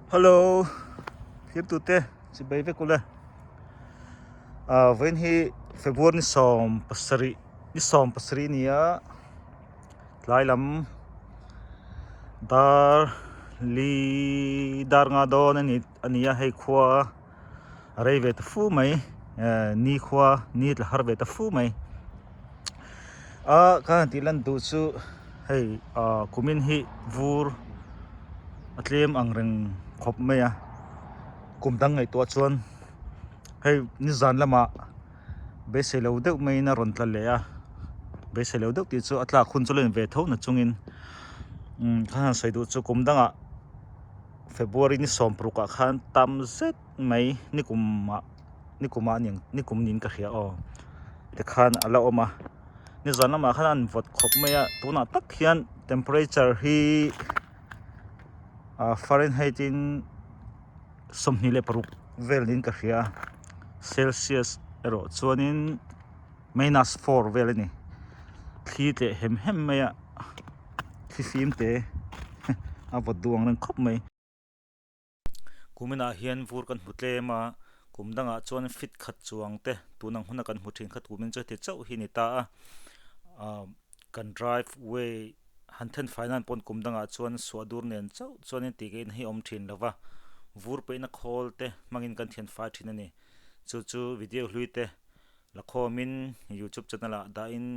Hello, here to te si baby ko la. When he February ni som pasari niya tlai lam dar dar nga do na ni aniya hay khwa aray vet fu mai ni khwa ni har vet fu mai ka tilan du chu hay kumin hi vur atlem ang reng khop mai kumdang ngai to chuan hay ni zan lama be selo de mai na ron tla le be selo de ti chu atla khun chu len ve tho na chungin khan sai du chu kumdanga February ni som pru ka khan tam zet mai ni kuma ni kum nin ka khia te khan ala oma ni zan lama khan an vot khop mai tuna tak hian temperature hi Fahrenheit in somni le paru vel nin ka khia Celsius ero chuanin -4 vel ni thi te hem maya fifim te avot duang nang khop mai kumina hian vur kan hutle ma kumdanga chuan fit khat chuang te tunang huna kan huthin khat kumin che te chau hi ni ta kan drive way hanten finance pon kumdanga chuan swadur nen chau chuanin tigein hi om thin lova vur pe na khol te mangin kan thian fa thin ani chu video hluite lakhomin YouTube channel da in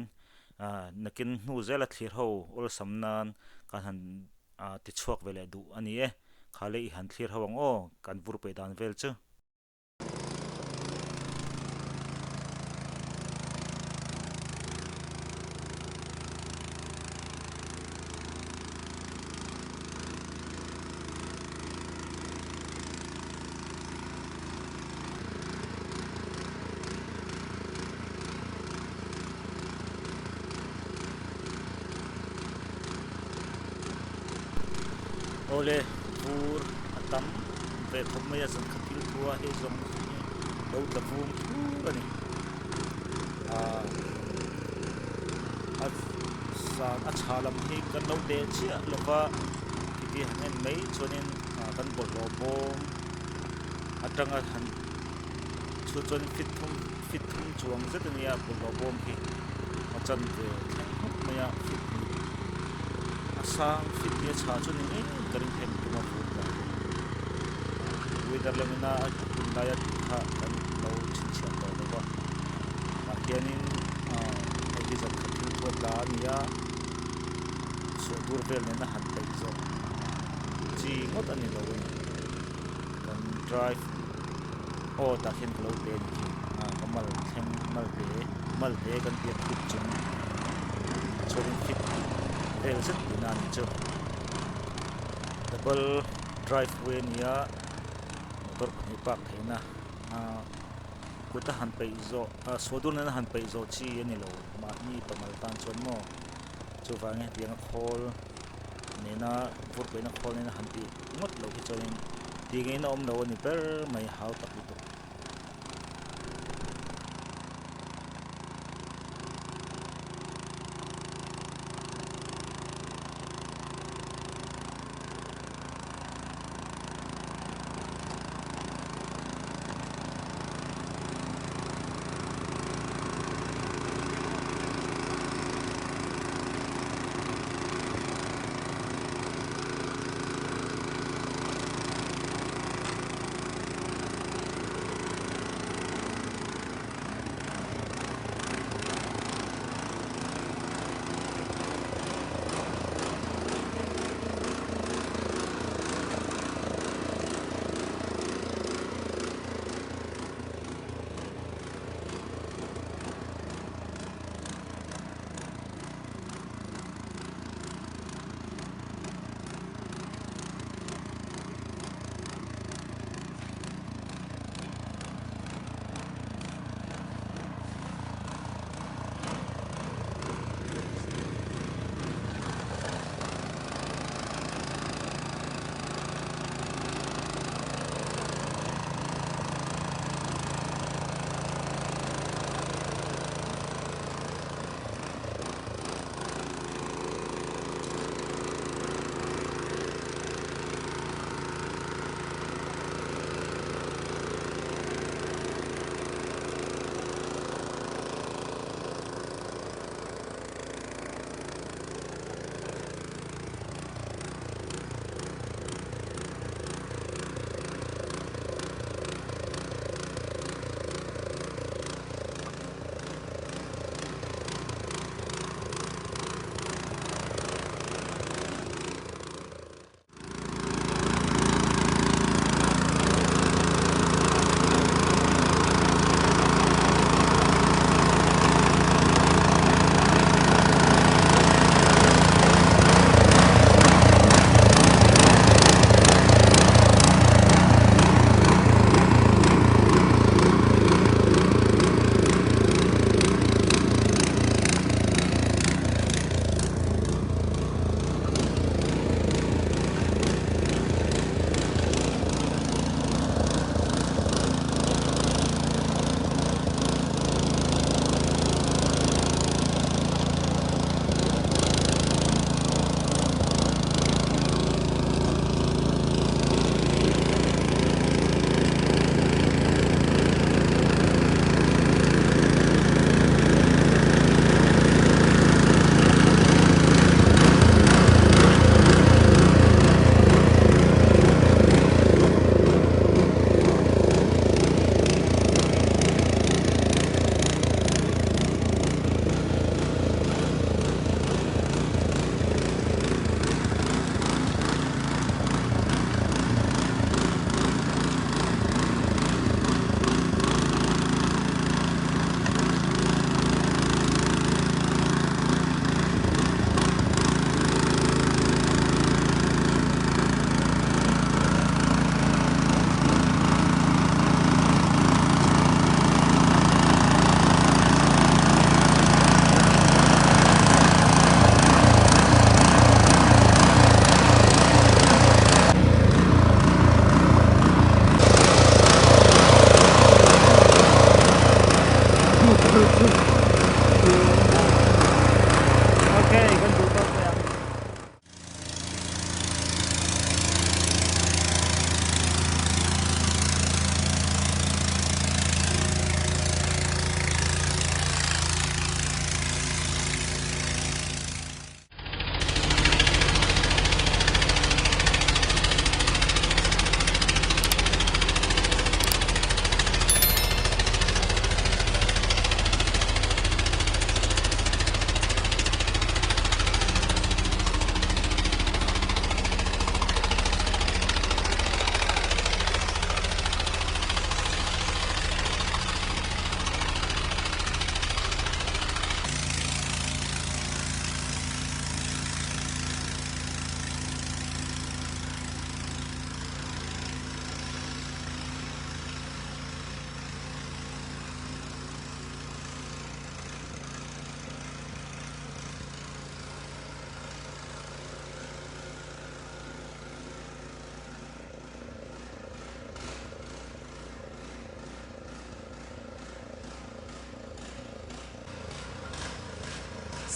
nakin hu zela thlir ho ol samnan kan han ti chuak vele du ani khale I han thlir hawang kan vur pe dan vel chu ole vur atam ve thom maya san khatil thua he zong lo ta vum thu ani a chalam hi kan lo de chi lova ti hanen mai chonin kan bol lo bom atanga han chon fit thum chuang zet ania bol lo bom hi achan ve maya fit asang fit ye cha chunin karing hem tuma futa weather lamina daya kha kan lo chincha to lova hianin ai zan khatil to la ania so dur vel na han pe zo chi ngot ani lo kan drive ta khen lo te ni kamal thleng mal te kan ti khut chung chorin fit vel zet dinan chu double driveway nia motor ni pak theina kuta han pe zo sodur na han pe zo chi ani lo ma ni pamal tan chon mo chu wange tiang khol nena vur pe na khol nena han ti ngot lo ki choin ti ge na om lo ni per mai hau tak tu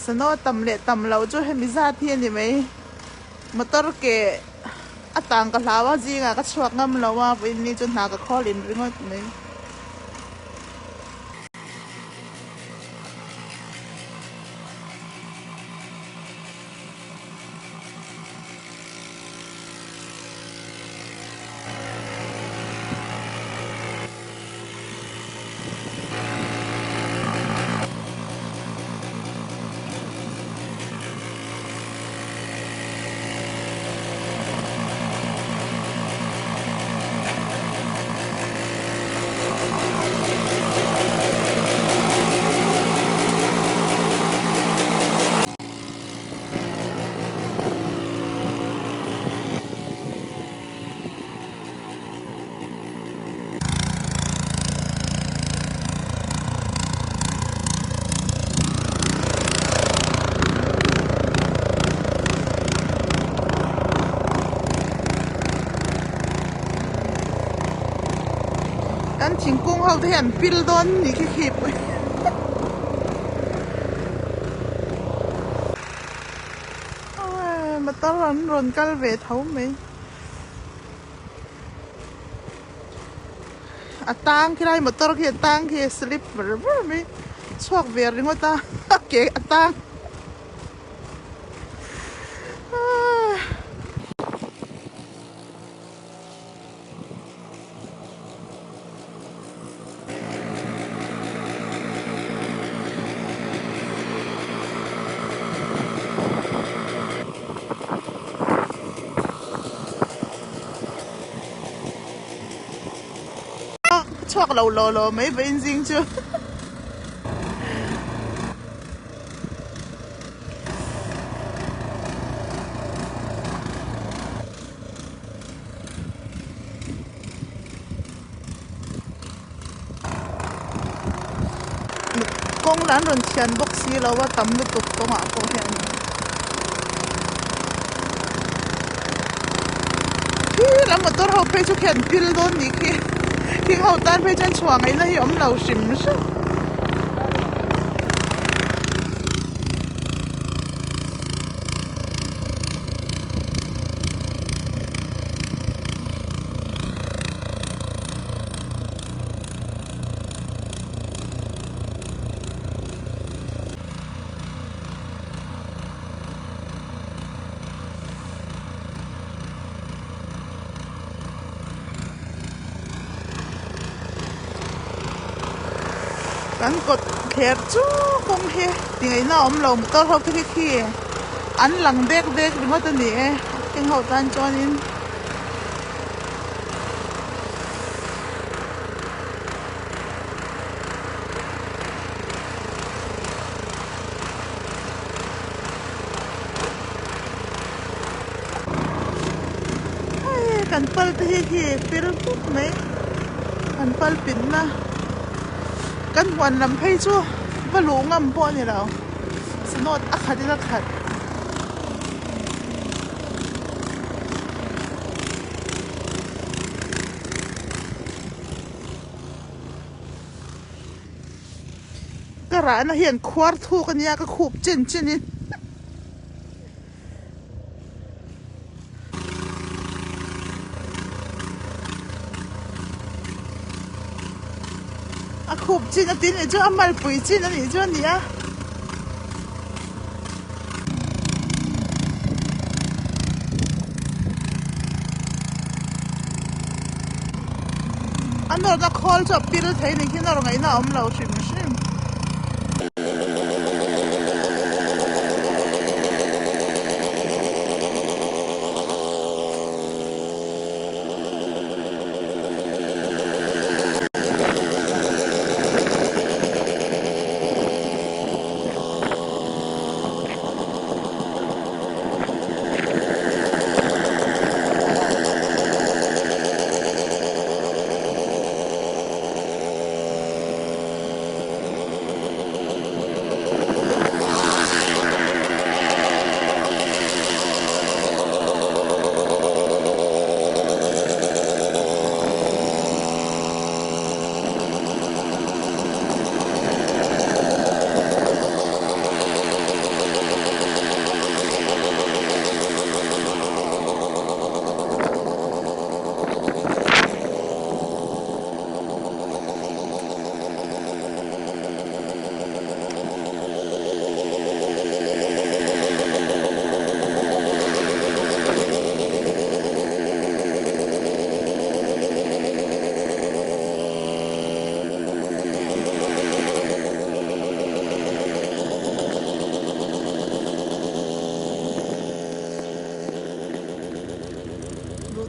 sano tam le tam lo chu hemi za thi ni mai motor ke atang ka hlawa jinga ka chuak ngam lawa in ni chu na ka kholin ringot mai kan thingkung ho te hian pil don ni khi khi pui mà tao ron kal ve thau mai atang kirai motor ki atang ki slip ber mai chuak ve ringota ke atang chuak lo mấy bên dinh chưa công lán rồi tiền bốc xí lo wa tầm được tục công ạ công hiện khi làm một tổ hợp phải chụp hiện pil đôn đi khi hậu tan phải chân chuồng ấy là hiểu lâu xìm sao kan cột kher chu công he thì ngày nào ông lồng tao học cái khi ăn lằng đét đét đi mất tên gì cái hậu tan cho nên kan pal thì pil phút mấy kan pal pin na kan hoàn làm hay chưa và lũ ngầm po này đâu xin nốt khát đi khát cái rã nó hiện khoát thu cái nhà cái khúc trên trên đi khúc chín cái tin này cho ăn mal bùi chín này cho nhỉ anh nói cái call cho pil thấy này khi nào ngày nào ông lâu xìm xìm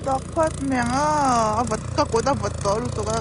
dog pot mèng à vật các cô đã vật đó lúc tôi đã